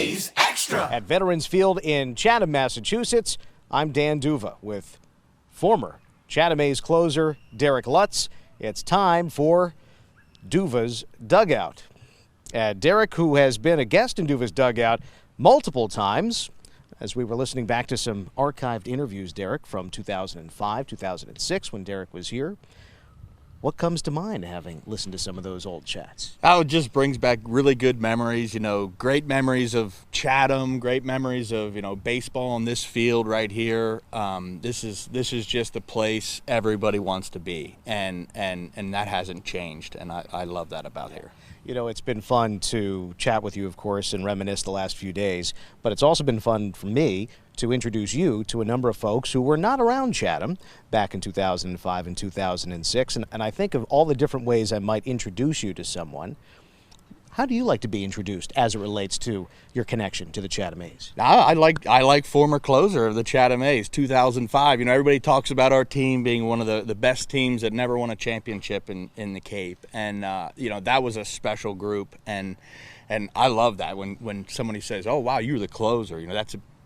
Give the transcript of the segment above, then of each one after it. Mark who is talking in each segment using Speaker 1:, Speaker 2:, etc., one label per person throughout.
Speaker 1: A's Extra.
Speaker 2: At Veterans Field in Chatham, Massachusetts, I'm Dan Duva with former Chatham A's closer Derrik Lutz. It's time for Duva's Dugout. Derrik, who has been a guest in Duva's Dugout multiple times, as we were listening back to some archived interviews, Derrik, from 2005, 2006, when Derrik was here. What comes to mind having listened to some of those old chats?
Speaker 3: Oh, it just brings back really good memories, great memories of Chatham, great memories of, baseball on this field right here. This is just the place everybody wants to be, and that hasn't changed, and I love that about here.
Speaker 2: It's been fun to chat with you, of course, and reminisce the last few days, but it's also been fun for me to introduce you to a number of folks who were not around Chatham back in 2005 and 2006, and I think of all the different ways I might introduce you to someone. How do you like to be introduced as it relates to your connection to the Chatham A's?
Speaker 3: I like former closer of the Chatham A's, 2005. Everybody talks about our team being one of the best teams that never won a championship in the Cape, and that was a special group, and I love that when somebody says, "Oh wow, you were the closer,"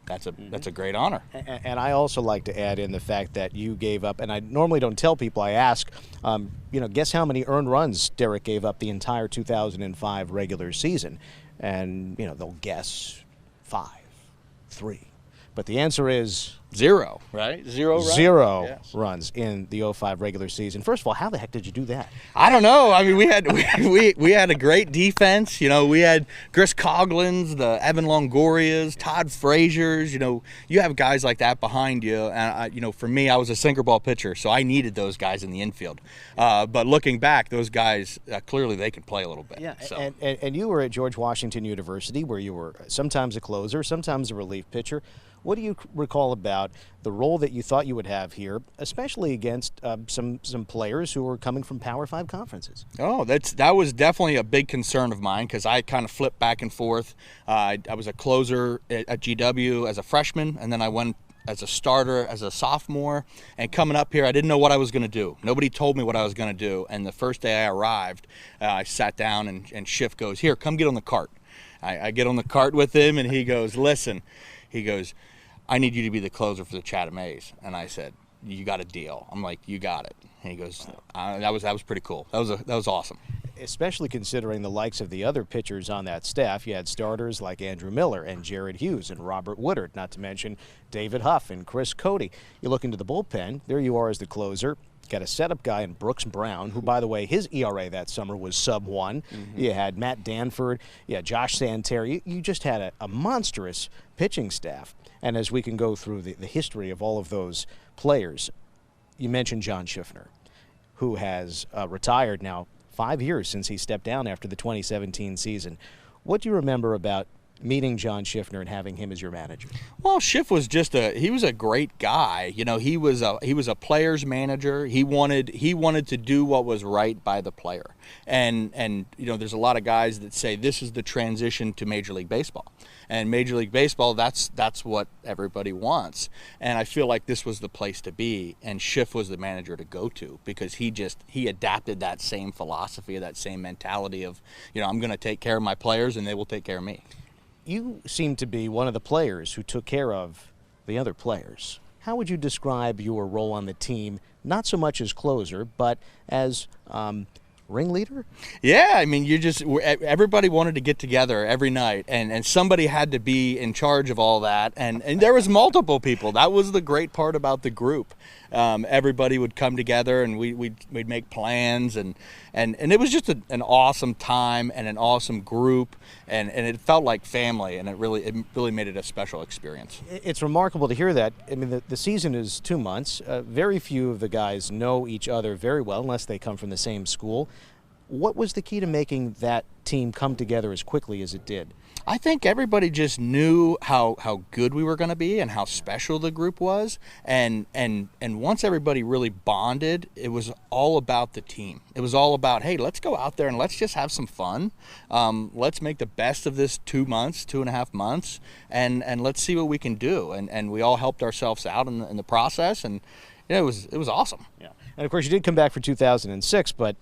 Speaker 3: that's a great honor.
Speaker 2: And I also like to add in the fact that you gave up, and I normally don't tell people, I ask, guess how many earned runs Derrik gave up the entire 2005 regular season? And, they'll guess 5, 3. But the answer is...
Speaker 3: 0, right? 0 runs?
Speaker 2: 0
Speaker 3: yes.
Speaker 2: runs in the 05 regular season. First of all, how the heck did you do that?
Speaker 3: I don't know. I mean, we had a great defense. We had Chris Coughlin's, the Evan Longorias, Todd Frazier's. You have guys like that behind you. And for me, I was a sinker ball pitcher, so I needed those guys in the infield. But looking back, those guys clearly they could play a little bit.
Speaker 2: Yeah,
Speaker 3: so.
Speaker 2: and you were at George Washington University, where you were sometimes a closer, sometimes a relief pitcher. What do you recall about the role that you thought you would have here, especially against some players who were coming from Power 5 conferences?
Speaker 3: Oh, that was definitely a big concern of mine, because I kind of flipped back and forth. I was a closer at GW as a freshman, and then I went as a starter as a sophomore. And coming up here, I didn't know what I was going to do. Nobody told me what I was going to do. And the first day I arrived, I sat down, and Schiff goes, "Here, come get on the cart." I get on the cart with him, and he goes, "Listen," he goes, "I need you to be the closer for the Chatham A's." And I said, "You got a deal." I'm like, "You got it." And he goes, that was pretty cool. That was awesome.
Speaker 2: Especially considering the likes of the other pitchers on that staff. You had starters like Andrew Miller and Jared Hughes and Robert Woodard, not to mention David Huff and Chris Cody. You look into the bullpen, there you are as the closer. Got a setup guy in Brooks Brown, who, by the way, his ERA that summer was sub-1. Mm-hmm. You had Matt Danford, Josh Santeri. You just had a monstrous pitching staff. And as we can go through the history of all of those players, you mentioned John Schufner, who has retired now 5 years since he stepped down after the 2017 season. What do you remember about meeting John Schufner and having him as your manager?
Speaker 3: Well, Schiff was he was a great guy. He was a player's manager. He wanted to do what was right by the player. And there's a lot of guys that say this is the transition to Major League Baseball. And Major League Baseball, that's what everybody wants. And I feel like this was the place to be, and Schiff was the manager to go to, because he adapted that same philosophy, that same mentality of, I'm going to take care of my players and they will take care of me.
Speaker 2: You seem to be one of the players who took care of the other players. How would you describe your role on the team, not so much as closer, but as ringleader?
Speaker 3: Yeah, I mean, everybody wanted to get together every night, and somebody had to be in charge of all that, and there was multiple people. That was the great part about the group. Everybody would come together, and we'd make plans, and it was just an awesome time and an awesome group, and it felt like family, and it really made it a special experience.
Speaker 2: It's remarkable to hear that. I mean, the season is 2 months. Very few of the guys know each other very well, unless they come from the same school. What was the key to making that team come together as quickly as it did?
Speaker 3: I think everybody just knew how good we were going to be and how special the group was, and once everybody really bonded, it was all about the team. It was all about, hey, let's go out there and let's just have some fun. Let's make the best of this 2 months, 2.5 months, and let's see what we can do. And we all helped ourselves out in the process, and it was awesome.
Speaker 2: Yeah. And, of course, you did come back for 2006, but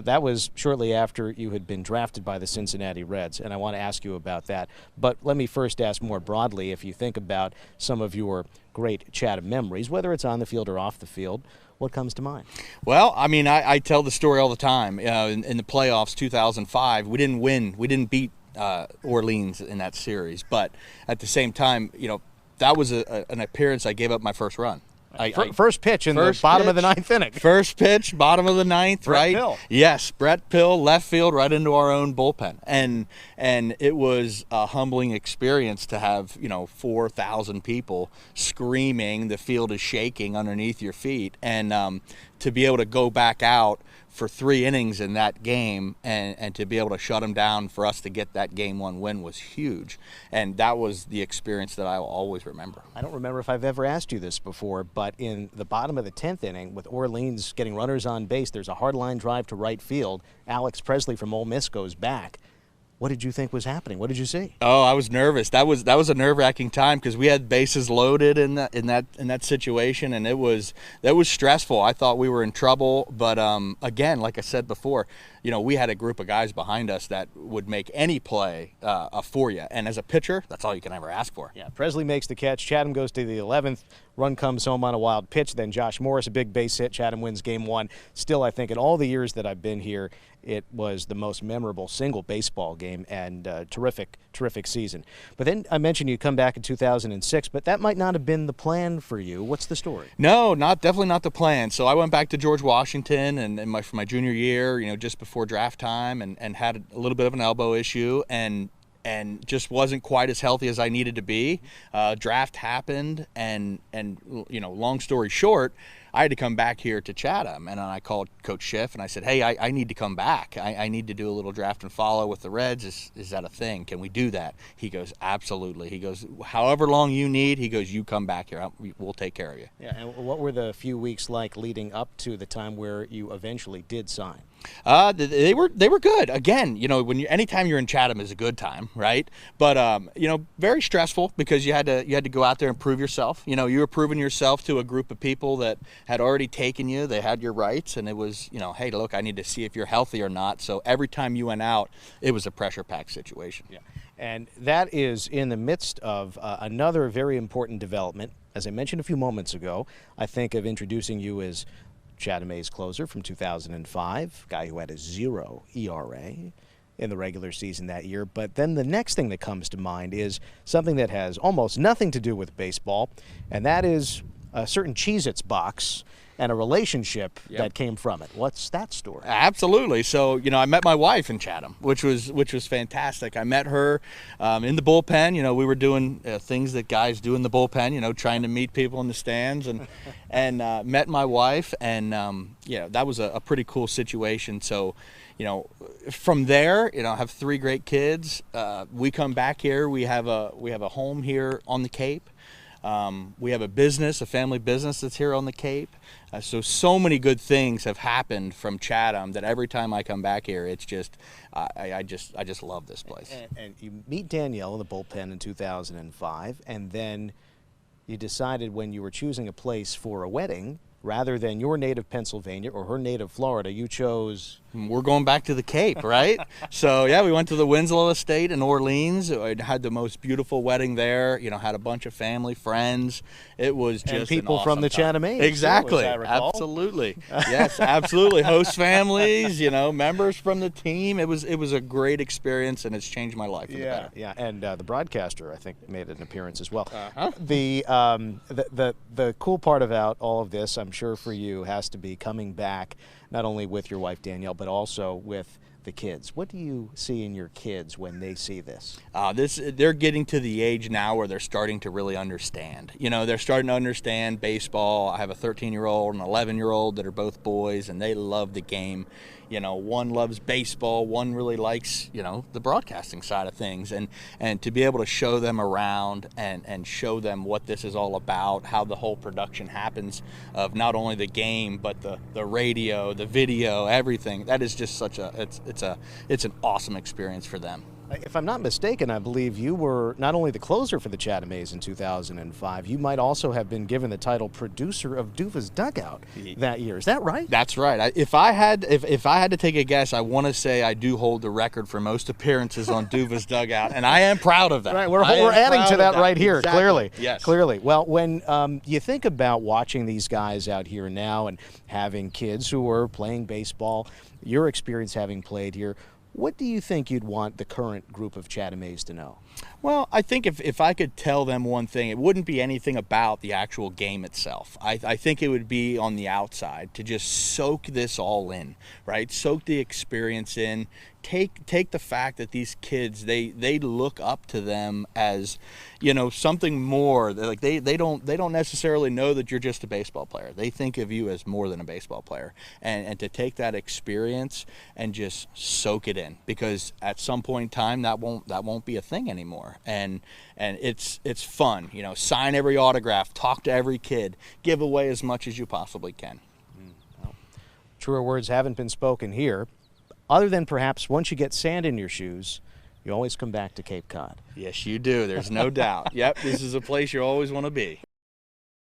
Speaker 2: that was shortly after you had been drafted by the Cincinnati Reds, and I want to ask you about that. But let me first ask more broadly, if you think about some of your great Chatham memories, whether it's on the field or off the field, what comes to mind?
Speaker 3: Well, I mean, I tell the story all the time. In the playoffs 2005, we didn't win. We didn't beat Orleans in that series. But at the same time, that was an appearance I gave up my first run.
Speaker 2: First pitch in the bottom of the ninth inning.
Speaker 3: First pitch, bottom of the ninth, right?
Speaker 2: Pill.
Speaker 3: Yes, Brett Pill, left field, right into our own bullpen. And it was a humbling experience to have, 4,000 people screaming, the field is shaking underneath your feet. And to be able to go back out for 3 innings in that game and to be able to shut them down for us to get that game 1 win was huge. And that was the experience that I'll always remember.
Speaker 2: I don't remember if I've ever asked you this before, but in the bottom of the 10th inning, with Orleans getting runners on base, there's a hard line drive to right field. Alex Presley from Ole Miss goes back. What did you think was happening? What did you see?
Speaker 3: Oh, I was nervous. That was a nerve-wracking time because we had bases loaded in that situation, and that was stressful. I thought we were in trouble, but again, like I said before, we had a group of guys behind us that would make any play for you. And as a pitcher, that's all you can ever ask for.
Speaker 2: Yeah, Presley makes the catch. Chatham goes to the 11th. Run comes home on a wild pitch. Then Josh Morris, a big base hit. Chatham wins game 1. Still, I think in all the years that I've been here, it was the most memorable single baseball game and terrific season. But then I mentioned you come back in 2006, but that might not have been the plan for you. What's the story?
Speaker 3: No, definitely not the plan. So I went back to George Washington and for my junior year, just before draft time, and had a little bit of an elbow issue and just wasn't quite as healthy as I needed to be. Draft happened, and long story short, I had to come back here to Chatham, and I called Coach Schiff and I said, hey, I need to come back. I need to do a little draft and follow with the Reds. Is that a thing? Can we do that? He goes, absolutely. He goes, however long you need. He goes, you come back here. We'll take care of you.
Speaker 2: Yeah, and what were the few weeks like leading up to the time where you eventually did sign?
Speaker 3: They were good. Again, anytime you're in Chatham is a good time, right? But very stressful because you had to go out there and prove yourself. You were proving yourself to a group of people that had already taken you. They had your rights, and it was, hey, look, I need to see if you're healthy or not. So every time you went out, it was a pressure-packed situation.
Speaker 2: Yeah, and that is in the midst of another very important development. As I mentioned a few moments ago, I think of introducing you as Chatham A's closer from 2005, guy who had a 0 ERA in the regular season that year. But then the next thing that comes to mind is something that has almost nothing to do with baseball, and that is a certain Cheez-Its box and a relationship that came from it. What's that story?
Speaker 3: Absolutely. So, I met my wife in Chatham, which was fantastic. I met her in the bullpen. We were doing things that guys do in the bullpen, trying to meet people in the stands, and met my wife, and that was a pretty cool situation. So, from there, I have 3 great kids. We come back here. We have a home here on the Cape. We have a family business that's here on the Cape. So many good things have happened from Chatham that every time I come back here, it's just, I just love this place.
Speaker 2: And you meet Danielle in the bullpen in 2005, and then you decided when you were choosing a place for a wedding, rather than your native Pennsylvania or her native Florida, you chose...
Speaker 3: We're going back to the Cape, right? So, we went to the Winslow Estate in Orleans. I had the most beautiful wedding there, had a bunch of family, friends. It was just
Speaker 2: and people
Speaker 3: an awesome
Speaker 2: from the Chatham A's.
Speaker 3: Exactly.
Speaker 2: Too, as I recall.
Speaker 3: Absolutely. Yes, absolutely. Host families, members from the team. It was a great experience, and it's changed my life for the better.
Speaker 2: Yeah, and the broadcaster, I think, made an appearance as well.
Speaker 3: Uh-huh.
Speaker 2: The cool part about all of this, I'm sure for you, has to be coming back not only with your wife Danielle, but also with the kids. What do you see in your kids when they see this?
Speaker 3: They're getting to the age now where they're starting to really understand. They're starting to understand baseball. I have a 13-year-old and an 11-year-old that are both boys, and they love the game. One loves baseball, one really likes, the broadcasting side of things. And to be able to show them around and show them what this is all about, how the whole production happens of not only the game, but the radio, the video, everything. That is just it's an awesome experience for them.
Speaker 2: If I'm not mistaken, I believe you were not only the closer for the Chatham A's in 2005, you might also have been given the title producer of Duva's Dugout that year. Is that right?
Speaker 3: That's right. If I had to take a guess, I want to say I do hold the record for most appearances on Duva's Dugout, and I am proud of that.
Speaker 2: Right, we're adding to that right here,
Speaker 3: exactly.
Speaker 2: Clearly.
Speaker 3: Yes.
Speaker 2: Clearly. Well, when you think about watching these guys out here now and having kids who are playing baseball, your experience having played here, what do you think you'd want the current group of Chatham A's to know?
Speaker 3: Well, I think if I could tell them one thing, it wouldn't be anything about the actual game itself. I think it would be on the outside to just soak this all in, right? Soak the experience in. Take the fact that these kids, they look up to them as, you know, something more. Like they don't necessarily know that you're just a baseball player. They think of you as more than a baseball player. And to take that experience and just soak it in, because at some point in time that won't be a thing anymore. And it's fun, you know. Sign every autograph, talk to every kid, give away as much as you possibly can.
Speaker 2: Well, truer words haven't been spoken here, other than perhaps once you get sand in your shoes, you always come back to Cape Cod.
Speaker 3: Yes, you do. There's no doubt. Yep, this is a place you always want to be.